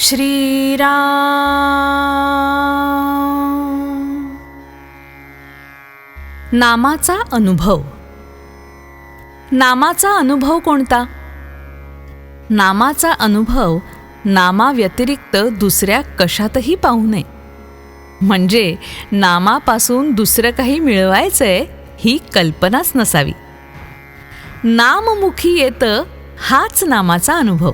श्रीराम. नामाचा अनुभव. नामाचा अनुभव कोणता? नामाचा अनुभव नामाव्यतिरिक्त दुसऱ्या कशातही पाहू नये. म्हणजे नामापासून दुसरं काही मिळवायचंय ही कल्पनाच नसावी. नाममुखी येतं हाच नामाचा अनुभव.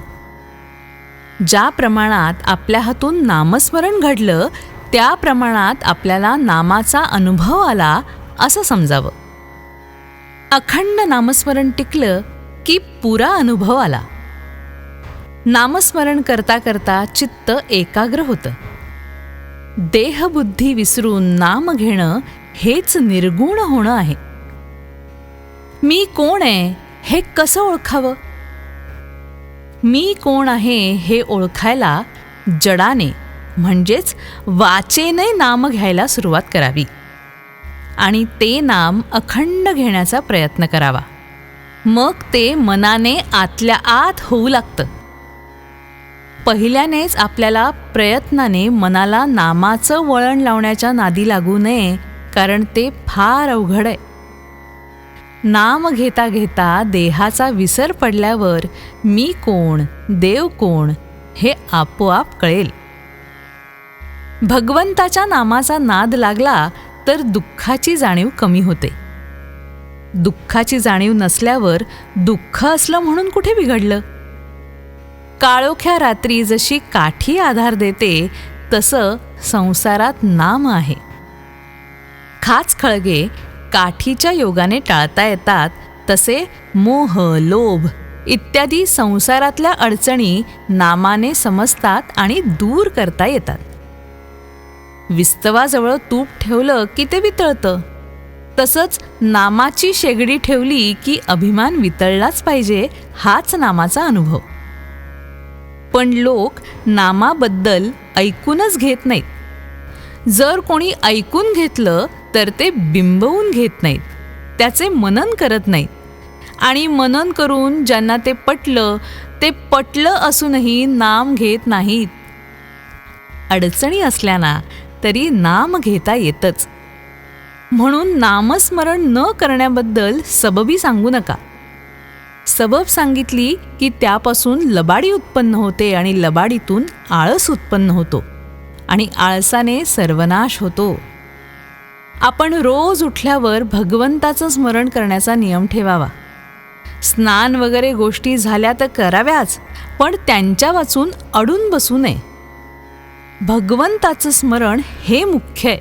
ज्या प्रमाणात आपल्या हातून नामस्मरण घडलं त्या प्रमाणात आपल्याला नामाचा अनुभव आला असं समजावं. अखंड नामस्मरण टिकलं की पुरा अनुभव आला. नामस्मरण करता करता चित्त एकाग्र होतं. देहबुद्धी विसरून नाम घेणं हेच निर्गुण होणं आहे. मी कोण आहे हे कसं ओळखावं? मी कोण आहे हे ओळखायला जडाने म्हणजेच वाचेने नाम घ्यायला सुरुवात करावी आणि ते नाम अखंड घेण्याचा प्रयत्न करावा. मग ते मनाने आतल्या आत होऊ लागतं. पहिल्यानेच आपल्याला प्रयत्नाने मनाला नामाचं वळण लावण्याच्या नादी लागू नये, कारण ते फार अवघड आहे. नाम घेता घेता देहाचा विसर पडल्यावर मी कोण, देव कोण हे आपोआप कळेल. भगवंताच्या नामाचा नाद लागला तर दुःखाची जाणीव कमी होते. दुःखाची जाणीव नसल्यावर दुःख असलं म्हणून कुठे बिघडलं? काळोख्या रात्री जशी काठी आधार देते तसं संसारात नाम आहे. खाच खळगे काठीच्या योगाने टाळता येतात, तसे मोह, लोभ इत्यादी संसारातल्या अडचणी नामाने समजतात आणि दूर करता येतात. विस्तवाजवळ तूप ठेवलं की ते वितळतं. तसंच नामाची शेगडी ठेवली की अभिमान वितळलाच पाहिजे हाच नामाचा अनुभव. पण लोक नामाबद्दल ऐकूनच घेत नाहीत. जर कोणी ऐकून घेतलं तर ते बिंबवून घेत नाहीत, त्याचे मनन करत नाहीत. आणि मनन करून ज्यांना ते पटलं असूनही नाम घेत नाहीत. अडचणी असल्याना तरी नाम घेता येतच. म्हणून नामस्मरण न करण्याबद्दल सबबी सांगू नका. सबब सांगितली की त्यापासून लबाडी उत्पन्न होते आणि लबाडीतून आळस उत्पन्न होतो आणि आळसाने सर्वनाश होतो. आपण रोज उठल्यावर भगवंताचं स्मरण करण्याचा नियम ठेवावा. स्नान वगैरे गोष्टी झाल्या तर कराव्याच, पण त्यांच्या वाचून अडून बसू नये. भगवंताचं स्मरण हे मुख्य आहे.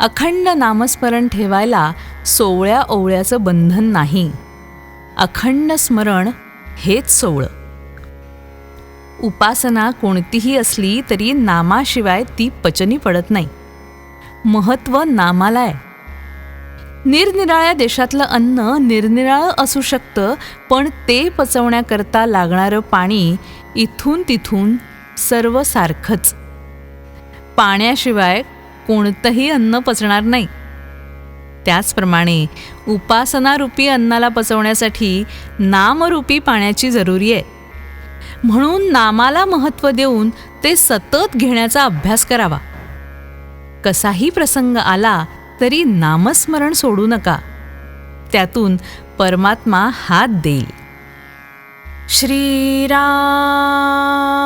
अखंड नामस्मरण ठेवायला सोवळ्या ओवळ्याचं बंधन नाही. अखंड स्मरण हेच सोवळं. उपासना कोणतीही असली तरी नामाशिवाय ती पचनी पडत नाही. महत्त्व नामाला आहे. निरनिराळ्या देशातलं अन्न निरनिराळं असू शकतं, पण ते पचवण्याकरता लागणारं पाणी इथून तिथून सर्व सारखंच. पाण्याशिवाय कोणतंही अन्न पचणार नाही. त्याचप्रमाणे उपासनारूपी अन्नाला पचवण्यासाठी नामरूपी पाण्याची जरुरी आहे. म्हणून नामाला महत्त्व देऊन ते सतत घेण्याचा अभ्यास करावा. कसाही प्रसंग आला तरी नामस्मरण सोडू नका. त्यातून परमात्मा हात देईल. श्रीराम.